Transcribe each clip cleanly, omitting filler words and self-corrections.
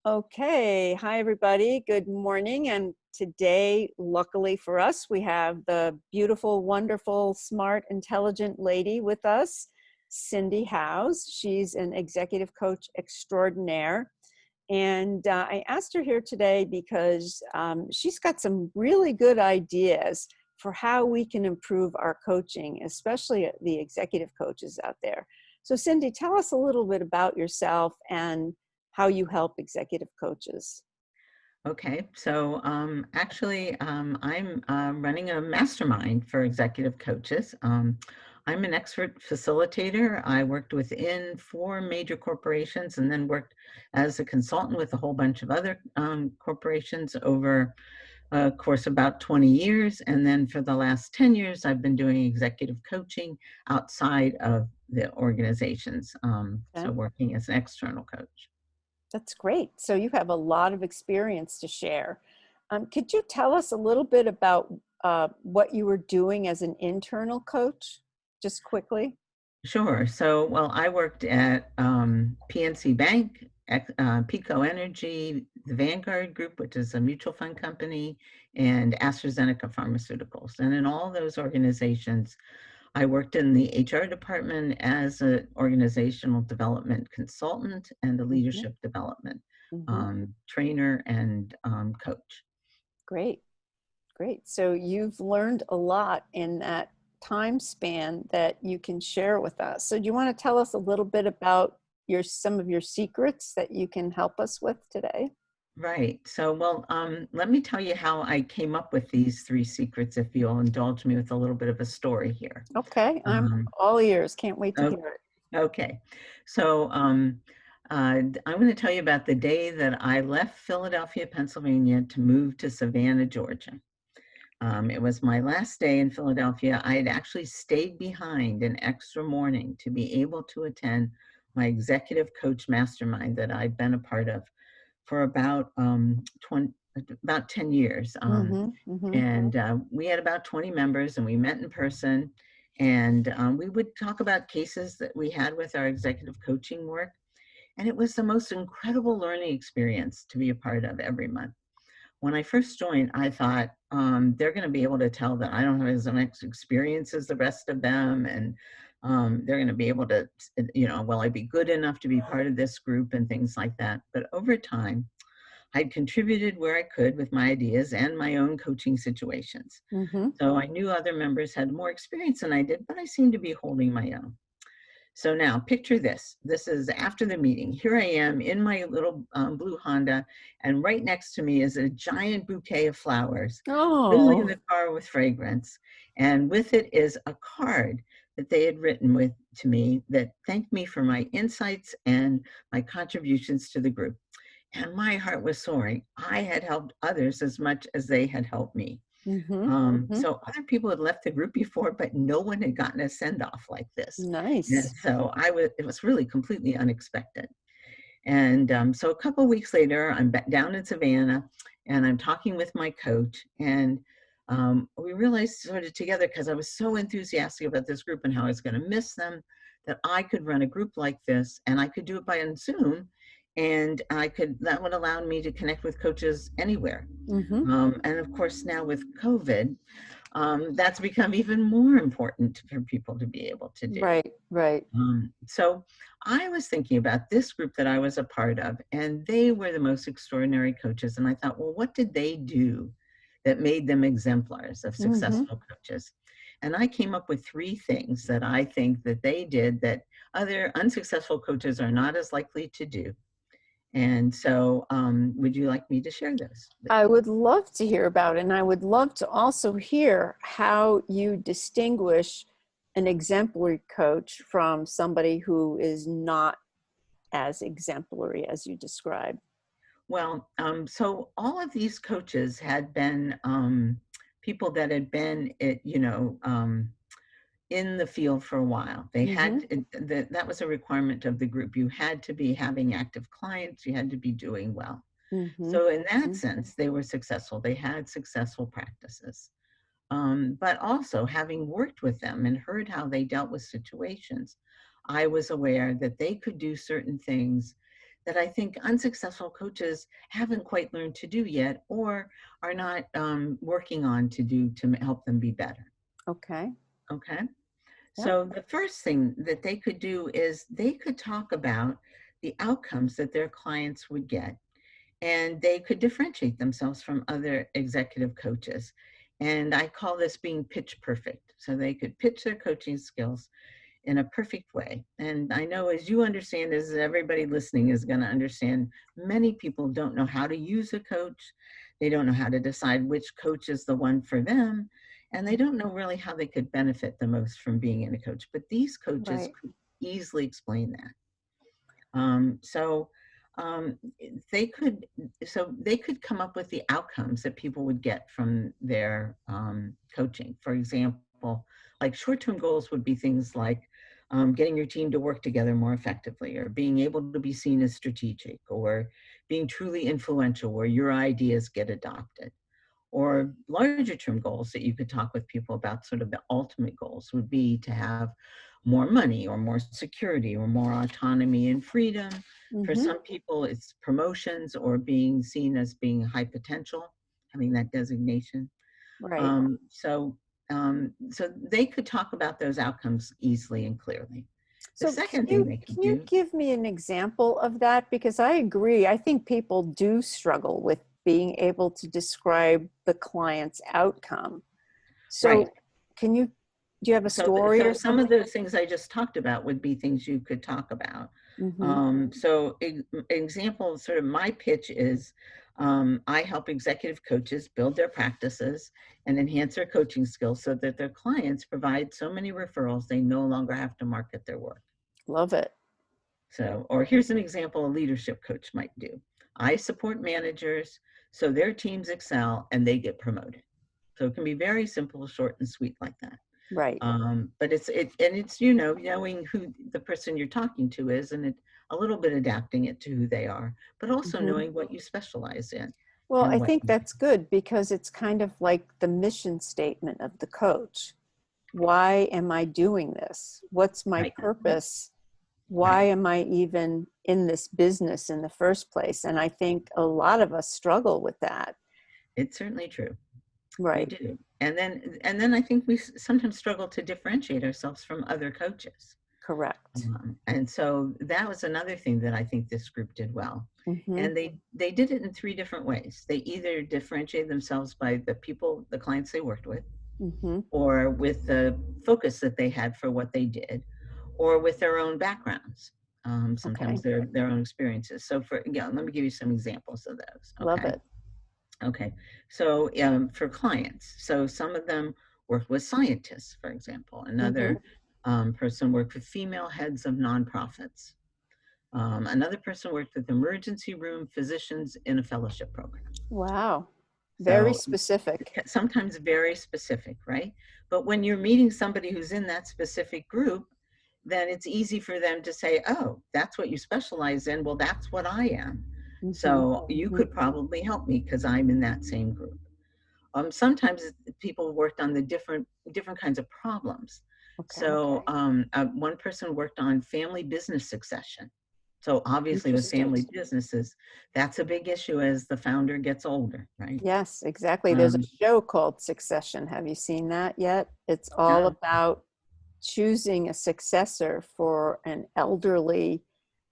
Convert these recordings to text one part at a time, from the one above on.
Okay. Hi, everybody. Good morning. And today, luckily for us, we have the beautiful, wonderful, smart, intelligent lady with us, Cindy House. She's an executive coach extraordinaire. And I asked her here today because she's got some really good ideas for how we can improve our coaching, especially the executive coaches out there. So, Cindy, tell us a little bit about yourself and how you help executive coaches. Okay, so I'm running a mastermind for executive coaches. I'm an expert facilitator. I worked within four major corporations and then worked as a consultant with a whole bunch of other corporations over a course about 20 years. And then for the last 10 years, I've been doing executive coaching outside of the organizations. So Okay. working as an external coach. That's great. So you have a lot of experience to share. Could you tell us a little bit about what you were doing as an internal coach, just quickly? Sure. So, well, I worked at PNC Bank, Pico Energy, the Vanguard Group, which is a mutual fund company, and AstraZeneca Pharmaceuticals. And in all those organizations, I worked in the HR department as an organizational development consultant and a Hmm. leadership development Hmm. trainer and coach. Great, great. So you've learned a lot in that time span that you can share with us. So do you want to tell us a little bit about some of your secrets that you can help us with today? Right. So, well, let me tell you how I came up with these three secrets, if you'll indulge me with a little bit of a story here. Okay, I'm Um, all ears. Can't wait to o- hear it. okay. So, I'm going to tell you about the day that I left Philadelphia, Pennsylvania to move to Savannah, Georgia. It was my last day in Philadelphia. I had actually stayed behind an extra morning to be able to attend my executive coach mastermind that I'd been a part of for about 10 years. Mm-hmm, mm-hmm. And we had about 20 members and we met in person. And we would talk about cases that we had with our executive coaching work. And it was the most incredible learning experience to be a part of every month. When I first joined, I thought they're going to be able to tell that I don't have as much experience as the rest of them. And they're going to be able to, will I be good enough to be part of this group and things like that. But over time, I'd contributed where I could with my ideas and my own coaching situations. Mm-hmm. So I knew other members had more experience than I did, but I seemed to be holding my own. So now picture this. This is after the meeting. Here I am in my little blue Honda, and right next to me is a giant bouquet of flowers, filling Oh, the car with fragrance. And with it is a card that they had written with to me that thanked me for my insights and my contributions to the group. And my heart was soaring. I had helped others as much as they had helped me. mm-hmm, mm-hmm. So other people had left the group before, but no one had gotten a send off like this. And Nice. so it was really completely unexpected. And so a couple of weeks later, I'm back down in Savannah and I'm talking with my coach. And we realized sort of together, because I was so enthusiastic about this group and how I was going to miss them, that I could run a group like this and I could do it by Zoom. And that would allow me to connect with coaches anywhere. Mm-hmm. And of course, now with COVID, that's become even more important for people to be able to do. Right, right. So I was thinking about this group that I was a part of, and they were the most extraordinary coaches. And I thought, well, what did they do that made them exemplars of Mm-hmm. successful coaches? And I came up with three things that I think that they did that other unsuccessful coaches are not as likely to do. And so, would you like me to share those with I you? would love to hear about it, and I would love to also hear how you distinguish an exemplary coach from somebody who is not as exemplary as you describe. Well, so all of these coaches had been people that had been, in the field for a while. They Mm-hmm. had that was a requirement of the group. You had to be having active clients. You had to be doing well. Mm-hmm. So in that Mm-hmm. sense, they were successful. They had successful practices. But also, having worked with them and heard how they dealt with situations, I was aware that they could do certain things that I think unsuccessful coaches haven't quite learned to do yet, or are not working on to do to help them be better. Okay. Okay. Yep. So the first thing that they could do is they could talk about the outcomes that their clients would get, and they could differentiate themselves from other executive coaches. And I call this being pitch perfect. So they could pitch their coaching skills in a perfect way. And I know, as you understand, as everybody listening is going to understand, many people don't know how to use a coach. They don't know how to decide which coach is the one for them. And they don't know really how they could benefit the most from being in a coach. But these coaches Right. could easily explain that. So um, they could they could come up with the outcomes that people would get from their coaching. For example, like short-term goals would be things like getting your team to work together more effectively, or being able to be seen as strategic, or being truly influential where your ideas get adopted. Or larger term goals that you could talk with people about, sort of the ultimate goals would be to have more money, or more security, or more autonomy and freedom. For Mm-hmm. some people, it's promotions, or being seen as being high potential, having that designation. Right. So they could talk about those outcomes easily and clearly. The So second thing they could can you do, give me an example of that? Because I agree. I think people do struggle with being able to describe the client's outcome. right? So do you have a story So or some of something? those things I just talked about would be things you could talk about. Mm-hmm. Example, sort of my pitch is, I help executive coaches build their practices and enhance their coaching skills so that their clients provide so many referrals they no longer have to market their work. Love it. So, or here's an example a leadership coach might do. I support managers so their teams excel and they get promoted. So it can be very simple, short, and sweet like that. Right. But it's knowing who the person you're talking to is, and a little bit adapting it to who they are, but also Mm-hmm. knowing what you specialize in Well, and I what think that's good because it's kind of like the mission statement of the coach. Why am I doing this? What's my right, purpose? Why right. am I even in this business in the first place? And I think a lot of us struggle with that. It's certainly true. We Right. do. And then I think we sometimes struggle to differentiate ourselves from other coaches. Correct. And so that was another thing that I think this group did well. Mm-hmm. And they did it in three different ways. They either differentiated themselves by the clients they worked with, Mm-hmm. or with the focus that they had for what they did, or with their own backgrounds. Sometimes Okay. their own experiences. So let me give you some examples of those. Love Okay. it. Okay. So for clients, so some of them worked with scientists, for example. Mm-hmm. Another person worked with female heads of nonprofits. Another person worked with emergency room physicians in a fellowship program. Wow. Very So specific. sometimes very specific, right? But when you're meeting somebody who's in that specific group, then it's easy for them to say, oh, that's what you specialize in. Well, that's what I am. Mm-hmm. So you Mm-hmm. could probably help me because I'm in that same group. Sometimes people worked on the different kinds of problems. Okay. So one person worked on family business succession. So obviously with Interesting. family businesses, that's a big issue as the founder gets older, right? Yes, exactly. There's a Um, show called Succession. Have you seen that yet? It's all no, about choosing a successor for an elderly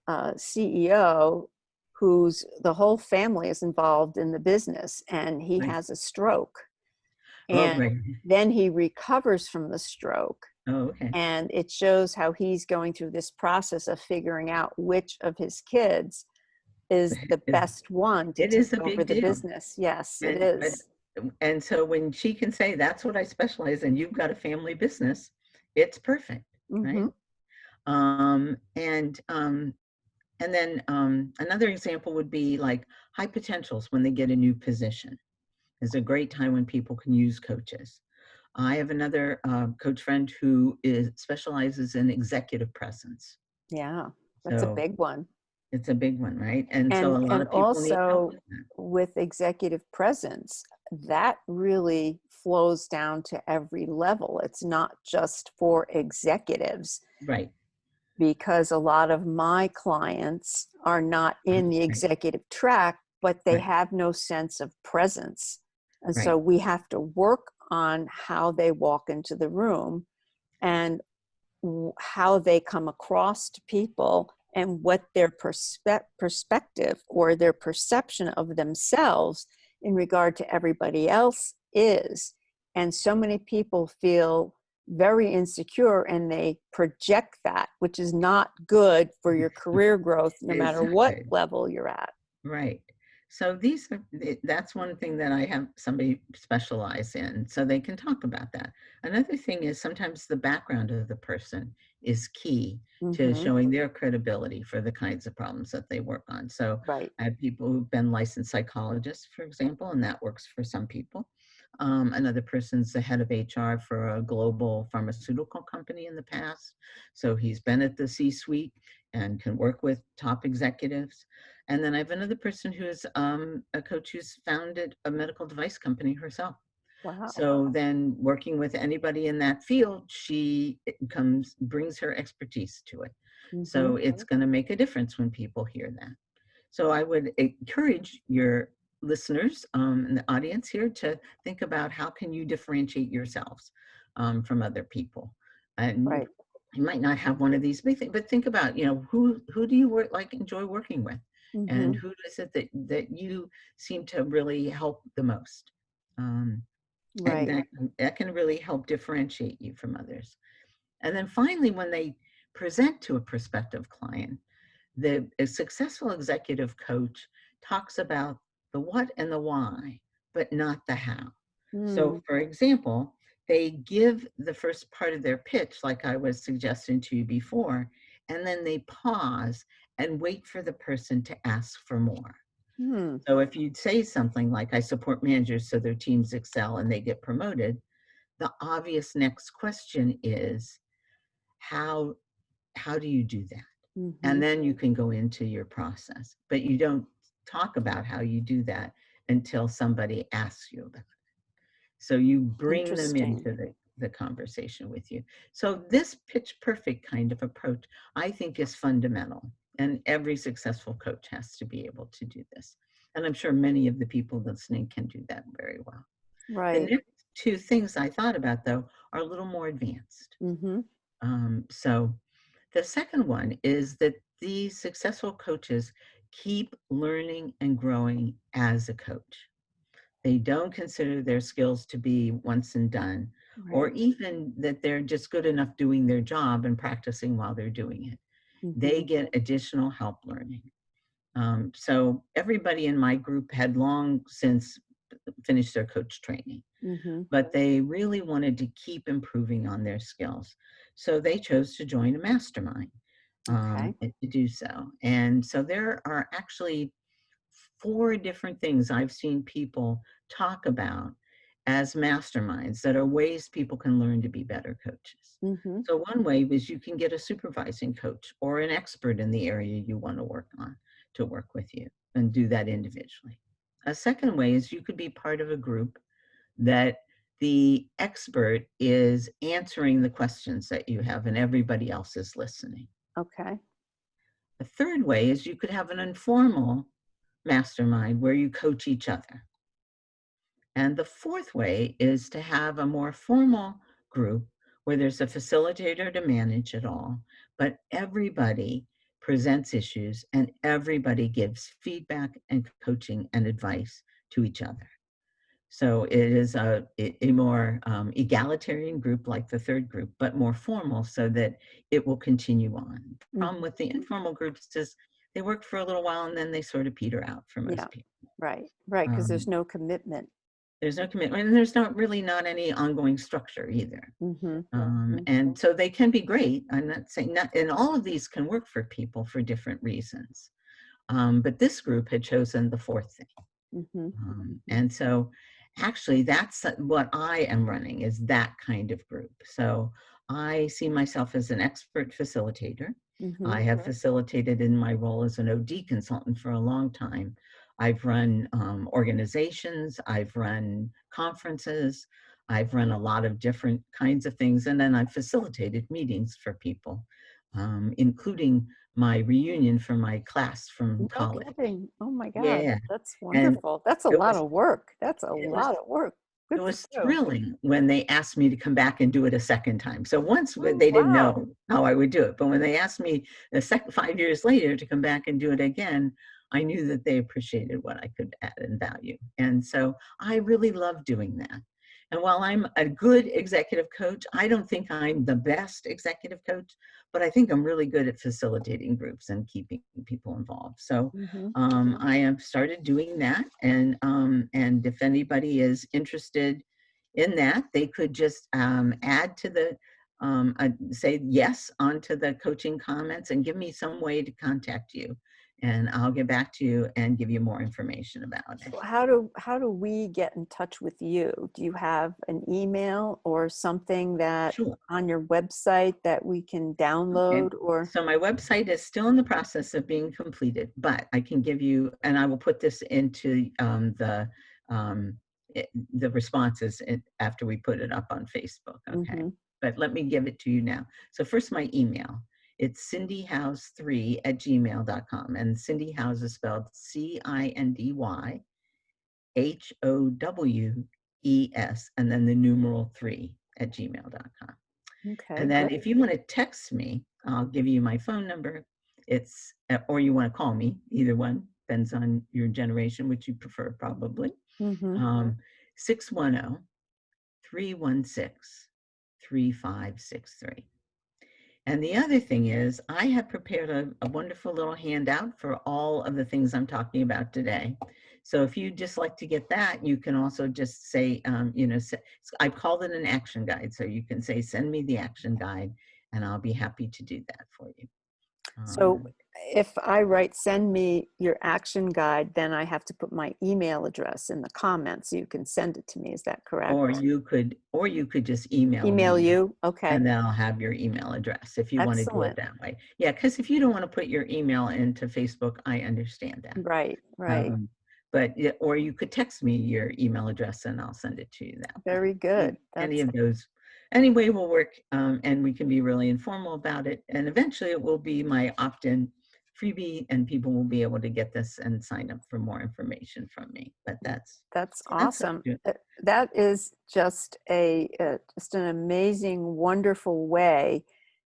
CEO whose the whole family is involved in the business, and he right. has a stroke. Oh, And right. then he recovers from the stroke. Oh, okay. And it shows how he's going through this process of figuring out which of his kids is the It, best one to it take is a over big the deal. business. Yes, it And but is. and so when she can say that's what I specialize in, you've got a family business, it's perfect, right? Mm-hmm. Um, and um, and then another example would be like high potentials when they get a new position. Is a great time when people can use coaches. I have another coach friend who specializes in executive presence. Yeah, that's a So big one. it's a big one, right? And so a lot And of people need help also with that. with executive presence, that really flows down to every level. It's not just for executives. Right. because a lot of my clients are not in the Right, executive track, but they right, have no sense of presence. And so right. we have to work on how they walk into the room and how they come across to people and what their perspective or their perception of themselves in regard to everybody else is. And so many people feel very insecure and they project that, which is not good for your career growth, no It's matter not what good. level you're at. Right. So these are, that's one thing that I have somebody specialize in, so they can talk about that. Another thing is sometimes the background of the person is key to Mm-hmm. showing their credibility for the kinds of problems that they work on. So Right. I have people who've been licensed psychologists, for example, and that works for some people. Another person's the head of HR for a global pharmaceutical company in the past. So he's been at the C-suite and can work with top executives. And then I have another person who's a coach who's founded a medical device company herself. Wow. So then working with anybody in that field, she brings her expertise to it. Mm-hmm. So it's going to make a difference when people hear that. So I would encourage your listeners and the audience here to think about how can you differentiate yourselves from other people. And Right. you might not have one of these big things, but think about, who do you enjoy working with? And Mm-hmm. who is it that you seem to really help the most? Um, and Right. that can really help differentiate you from others. And then finally, when they present to a prospective client, a successful executive coach talks about the what and the why, but not the how. So, Mm. for example, they give the first part of their pitch, like I was suggesting to you before, and then they pause and wait for the person to ask for more. Mm. So, if you'd say something like, I support managers so their teams excel and they get promoted, the obvious next question is, how how do you do that? Mm-hmm. And then you can go into your process. But you don't talk about how you do that until somebody asks you about it. So you bring them Interesting. into the conversation with you. So this pitch perfect kind of approach, I think, is fundamental. And every successful coach has to be able to do this. And I'm sure many of the people listening can do that very well. The Right. next two things I thought about, though, are a little more advanced. Mm-hmm. So the second one is that these successful coaches keep learning and growing as a coach. They don't consider their skills to be once and done, or Right. even that they're just good enough doing their job and practicing while they're doing it. They Mm-hmm. get additional help learning. So everybody in my group had long since finished their coach training, Mm-hmm. but they really wanted to keep improving on their skills. So they chose to join a mastermind Okay. and to do so. And so there are actually four different things I've seen people talk about as masterminds that are ways people can learn to be better coaches. Mm-hmm. So one way is you can get a supervising coach or an expert in the area you want to work on to work with you and do that individually. A second way is you could be part of a group that the expert is answering the questions that you have and everybody else is listening. Okay. A third way is you could have an informal mastermind where you coach each other. And the fourth way is to have a more formal group where there's a facilitator to manage it all, but everybody presents issues and everybody gives feedback and coaching and advice to each other. So it is a more egalitarian group like the third group, but more formal so that it will continue on. The problem Mm-hmm. with the informal groups is they work for a little while and then they sort of peter out for Yeah. most people. Right. Right. Because there's Um, no commitment. there's no commitment and there's not any ongoing structure either. Mm-hmm. And so they can be great. I'm not saying not, and all of these can work for people for different reasons. But this group had chosen the fourth thing. Mm-hmm. And so actually that's what I am running is that kind of group. So I see myself as an expert facilitator. Mm-hmm. I have facilitated in my role as an OD consultant for a long time. I've run organizations, I've run conferences, I've run a lot of different kinds of things, and then I've facilitated meetings for people. including my reunion from my class from No college. kidding. Oh my God. Yeah, That's and wonderful. That's a it lot was of work. That's a it was lot of work. it Good for was you. thrilling when they asked me to come back and do it a second time. So once Oh, they didn't wow. know how I would do it, but when they asked me the second 5 years later to come back and do it again, I knew that they appreciated what I could add in value. And so I really love doing that. And while I'm a good executive coach, I don't think I'm the best executive coach, but I think I'm really good at facilitating groups and keeping people involved. So Mm-hmm. I have started doing that, and if anybody is interested in that, they could just add to the say yes onto the coaching comments and give me some way to contact you, and I'll get back to you and give you more information about it. So how do we get in touch with you? Do you have an email or something that Sure. on your website that we can Okay. download or? So my website is still in the process of being completed, but I can give you, and I will put this into um, the responses after we put it up on Facebook. Okay. Mm-hmm. But let me give it to you now. So first, my email. It's cindyhouse3@gmail.com. And Cindy House is spelled CINDYHOWES, and then the numeral 3 @gmail.com. Okay, And then great. if you want to text me, I'll give you my phone number. It's, or you want to call me, either one, depends on your generation, which you prefer probably. Mm-hmm. 610 And the other thing is, I have prepared a wonderful little handout for all of the things I'm talking about today. So if you just like to get that, you can also just say, I called it an action guide. So you can say, send me the action guide, and I'll be happy to do that for you. So Um, if I write, send me your action guide, then I have to put my email address in the comments so you can send it to me. Is that or correct? you could just email Email me, you? Okay. and then I'll have your email address if you want to do it Excellent. that way. Yeah, because if you don't want to put your email into Facebook, I understand that. Right, right. Um, but or you could text me your email address and I'll send it to you that way. Very good. Any That's of those, anyway, will work, and we can be really informal about it. And eventually, it will be my opt-in freebie, and people will be able to get this and sign up for more information from me. But that's that's what awesome. I do. That is just an amazing, wonderful way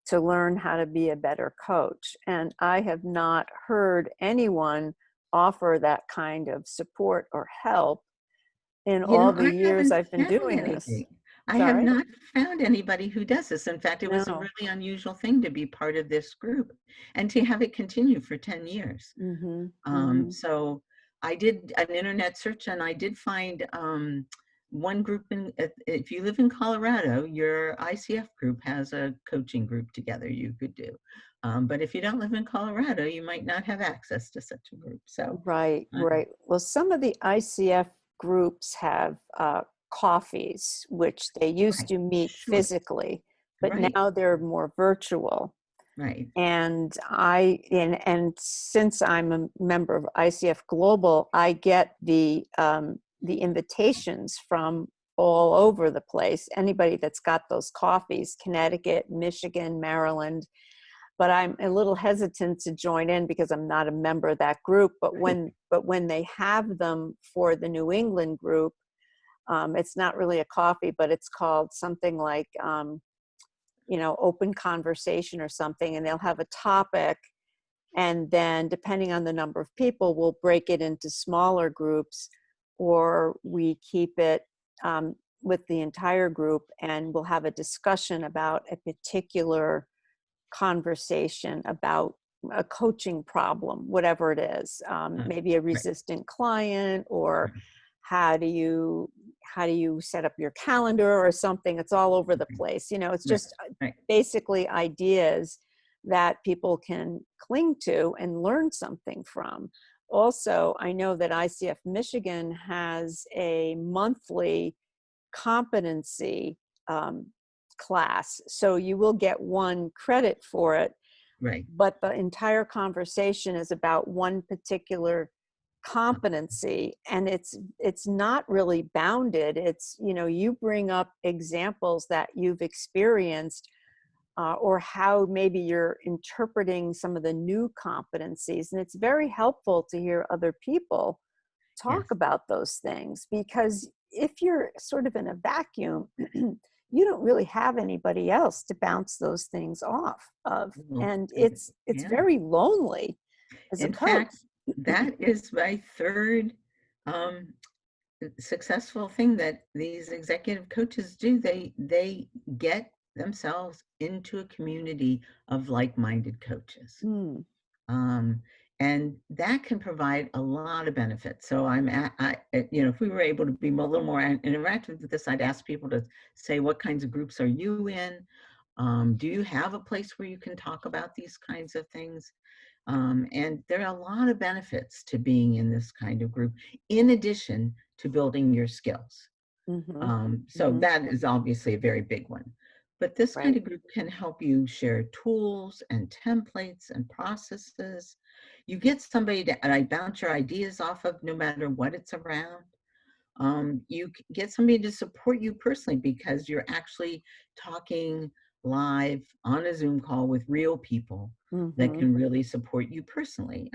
to learn how to be a better coach. And I have not heard anyone offer that kind of support or help in You all know, the I years haven't I've been found doing this. anything. I have Sorry? not found anybody who does this. In fact, it was a No. really unusual thing to be part of this group and to have it continue for 10 years. Mm-hmm. Mm-hmm. So I did an internet search, and I did find one group if you live in Colorado, your ICF group has a coaching group together you could do. But if you don't live in Colorado, you might not have access to such a group. So, Right, right. Well, some of the ICF groups have coffees, which they used right, to meet sure, physically, but right, now they're more virtual. right, And since I'm a member of ICF Global, I get the invitations from all over the place. Anybody that's got those coffees, Connecticut, Michigan, Maryland, but I'm a little hesitant to join in because I'm not a member of that group. right, But when they have them for the New England group, it's not really a coffee, but it's called something like open conversation or something, and they'll have a topic, and then depending on the number of people, we'll break it into smaller groups, or we keep it with the entire group, and we'll have a discussion about a particular conversation about a coaching problem, whatever it is, maybe a right, resistant client, or how do you set up your calendar or something. It's all over the place. It's right, just right, basically ideas that people can cling to and learn something from. Also, I know that ICF Michigan has a monthly competency um, class. So you will get one credit for it, right, but the entire conversation is about one particular competency, and it's not really bounded. It's you bring up examples that you've experienced or how maybe you're interpreting some of the new competencies. And it's very helpful to hear other people talk Yes. about those things, because if you're sort of in a vacuum, you don't really have anybody else to bounce those things off of. Well, And it's yeah. very lonely as a In coach. fact, that is my third um, successful thing that these executive coaches do. They get themselves into a community of like-minded coaches. Mm, Um, and that can provide a lot of benefits. So if we were able to be a little more interactive with this, I'd ask people to say, what kinds of groups are you in? Do you have a place where you can talk about these kinds of things? And there are a lot of benefits to being in this kind of group, in addition to building your skills. mm-hmm, So mm-hmm, that is obviously a very big one. But this kind right. of group can help you share tools and templates and processes. You get somebody to bounce your ideas off of, no matter what it's around. You get somebody to support you personally, because you're actually talking live on a Zoom call with real people that Mm-hmm, can really support you personally.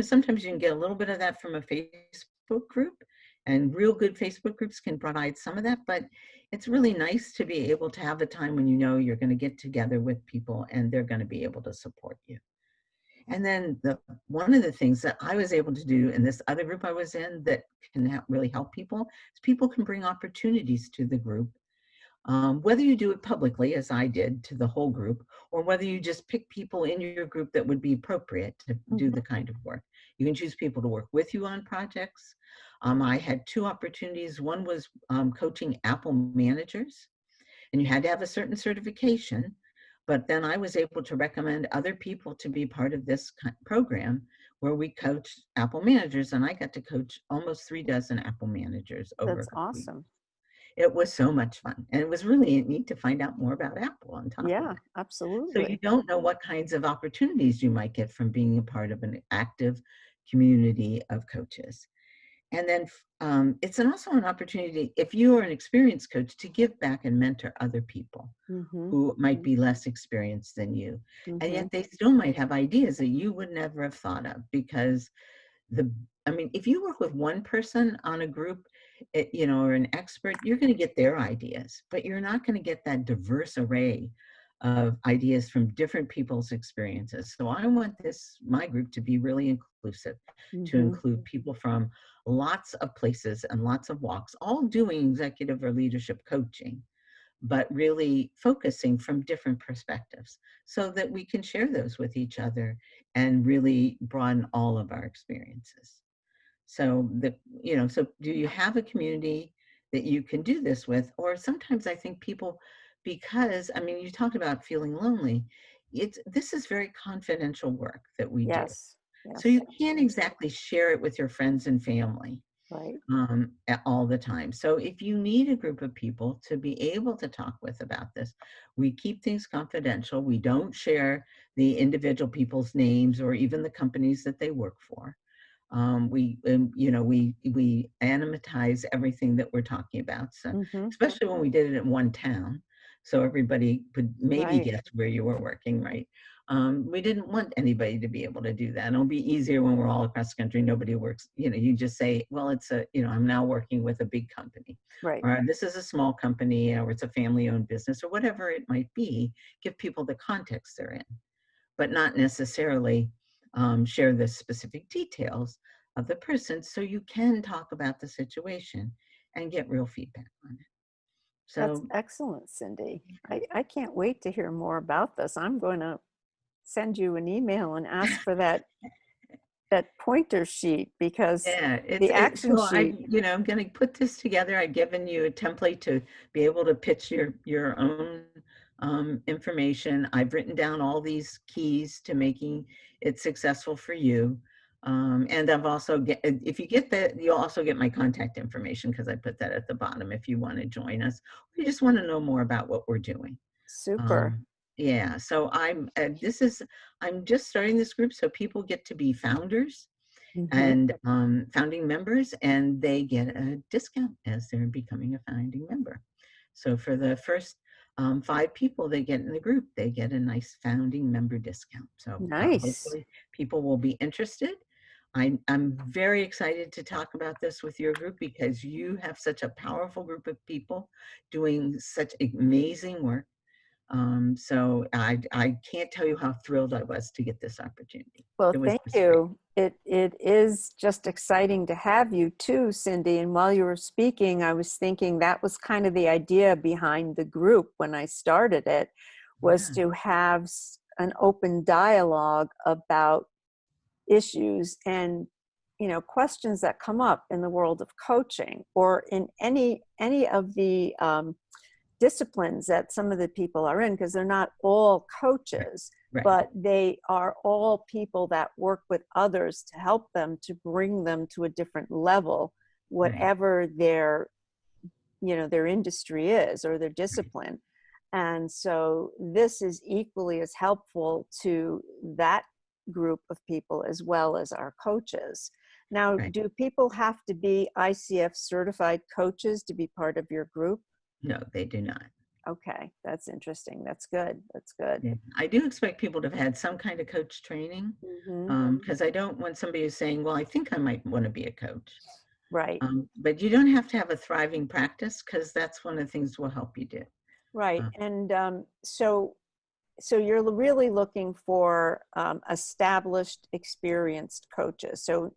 Sometimes you can get a little bit of that from a Facebook group, and real good Facebook groups can provide some of that, but it's really nice to be able to have a time when you know you're going to get together with people and they're going to be able to support you. And then one of the things that I was able to do in this other group I was in that can really help people is people can bring opportunities to the group. Whether you do it publicly, as I did, to the whole group, or whether you just pick people in your group that would be appropriate to do mm-hmm. the kind of work. You can choose people to work with you on projects. I had two opportunities. One was coaching Apple managers, and you had to have a certain certification. But then I was able to recommend other people to be part of this program where we coach Apple managers, and I got to coach almost 3 dozen Apple managers over a That's couple weeks. awesome. It was so much fun, and it was really neat to find out more about Apple on top of Yeah, it. So you absolutely. don't know what kinds of opportunities you might get from being a part of an active community of coaches. And then it's also an opportunity, if you are an experienced coach, to give back and mentor other people Mm-hmm, who might mm-hmm, be less experienced than you. And mm-hmm. yet they still might have ideas that you would never have thought of, because if you work with one person on a group, or an expert, you're going to get their ideas, but you're not going to get that diverse array of ideas from different people's experiences. So I want my group to be really inclusive, to Mm-hmm. include people from lots of places and lots of walks, all doing executive or leadership coaching, but really focusing from different perspectives so that we can share those with each other and really broaden all of our experiences. So do you have a community that you can do this with? Or sometimes I think people, because, you talked about feeling lonely, this is very confidential work that we do. Yes, So you yes, can't exactly share it with your friends and family right. all the time. So if you need a group of people to be able to talk with about this, we keep things confidential. We don't share the individual people's names or even the companies that they work for. We anonymize everything that we're talking about. So Mm-hmm, especially when we did it in one town, so everybody could maybe right, guess where you were working, right? We didn't want anybody to be able to do that. It'll be easier when we're all across the country. Nobody works, you just say, well, I'm now working with a big company, right. or this is a small company, or it's a family owned business, or whatever it might be. Give people the context they're in, but not necessarily share the specific details of the person, so you can talk about the situation and get real feedback on it. That's So excellent, Cindy. I can't wait to hear more about this. I'm going to send you an email and ask for that pointer sheet, because yeah, the action so sheet. I'm going to put this together. I've given you a template to be able to pitch your own information. I've written down all these keys to making it successful for you. And I've also if you get that, you'll also get my contact information, because I put that at the bottom if you want to join us, or you just want to know more about what we're doing. Super. Um, yeah, so I'm just starting this group, so people get to be founders Mm-hmm. and founding members, and they get a discount as they're becoming a founding member. So for the first 5 people that get in the group, they get a nice founding member discount. So Nice. hopefully people will be interested. I'm very excited to talk about this with your group because you have such a powerful group of people doing such amazing work. So I can't tell you how thrilled I was to get this opportunity. Well, It was thank just great. you. It is just exciting to have you too, Cindy. And while you were speaking, I was thinking that was kind of the idea behind the group when I started it, was Yeah, to have an open dialogue about issues and questions that come up in the world of coaching or in any of the disciplines that some of the people are in, because they're not all right, coaches, right, but they are all people that work with others to help them to bring them to a different level, right, whatever their industry is or their right, discipline. And so this is equally as helpful to that group of people as well as our coaches. Now, right. do people have to be ICF certified coaches to be part of your group? No, they do not. Okay, that's interesting. That's good. That's good. Yeah. I do expect people to have had some kind of coach training Hmm. because I don't want somebody who's saying, well, I think I might want to be a coach. Right, But you don't have to have a thriving practice because that's one of the things we'll help you do. right. Uh, And so you're really looking for established, experienced coaches. So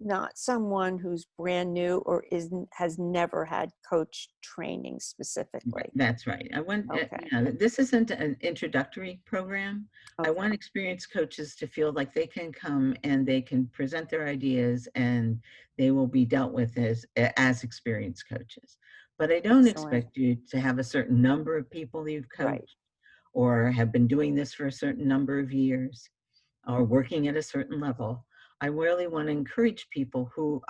not someone who's brand new or has never had coach training specifically. That's right. I want, Okay, this isn't an introductory program. I okay, want experienced coaches to feel like they can come and they can present their ideas and they will be dealt with as experienced coaches. But I don't excellent. expect you to have a certain number of people you've Right. coached or have been doing this for a certain number of years or working at a certain level. I really want to encourage people who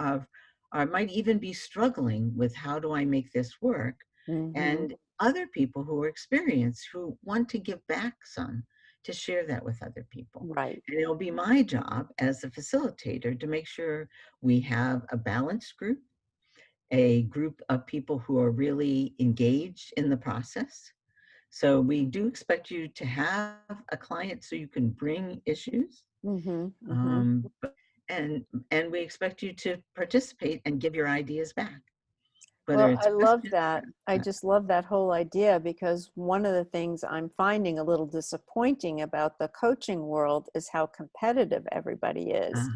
might even be struggling with how do I make this work, Hmm. and other people who are experienced who want to give back some to share that with other people. Right. And it'll be my job as a facilitator to make sure we have a balanced group, a group of people who are really engaged in the process. So we do expect you to have a client so you can bring issues, Hmm. Hmm. um, and we expect you to participate and give your ideas back, whether Well, it's I love questions. that. I just love that whole idea, because one of the things I'm finding a little disappointing about the coaching world is how competitive everybody is Uh,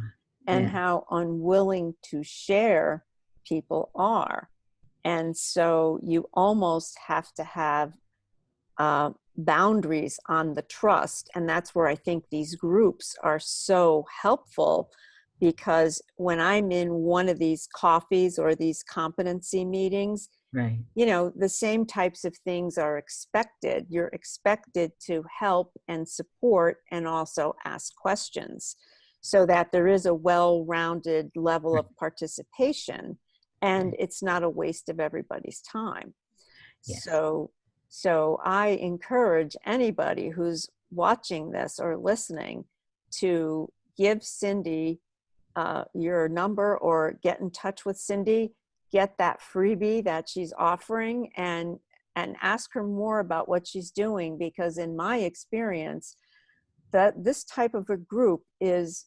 and yeah, how unwilling to share people are. And so you almost have to have boundaries on the trust. And that's where I think these groups are so helpful, because when I'm in one of these coffees or these competency meetings, right, the same types of things are expected. You're expected to help and support and also ask questions, so that there is a well-rounded level right, of participation and right. it's not a waste of everybody's time. Yes, So I encourage anybody who's watching this or listening to give Cindy your number or get in touch with Cindy, get that freebie that she's offering, and ask her more about what she's doing, because in my experience, that this type of a group is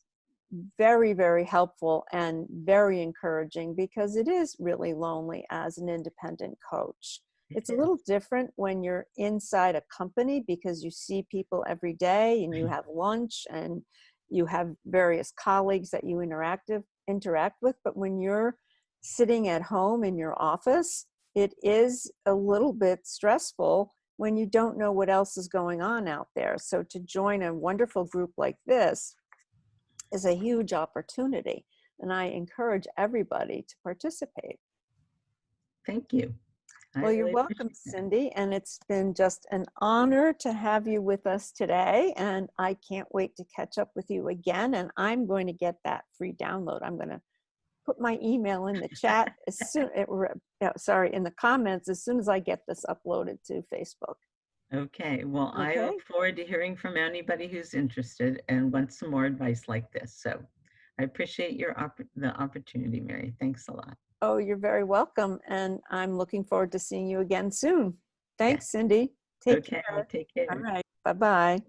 very, very helpful and very encouraging, because it is really lonely as an independent coach. it It's a is. little different when you're inside a company, because you see people every day and you Right, have lunch and you have various colleagues that you interact with. But when you're sitting at home in your office, it is a little bit stressful when you don't know what else is going on out there. So to join a wonderful group like this is a huge opportunity. And I encourage everybody to participate. thank you. I Well, you're really welcome, appreciate that. Cindy. And it's been just an honor to have you with us today. And I can't wait to catch up with you again. And I'm going to get that free download. I'm going to put my email in the chat in the comments as soon as I get this uploaded to Facebook. Okay, well, I Okay. look forward to hearing from anybody who's interested and wants some more advice like this. So I appreciate the opportunity, Mary. Thanks a lot. Oh, you're very welcome. And I'm looking forward to seeing you again soon. Yes. Thanks, Cindy. Take Okay, care. take All care. right. Bye-bye.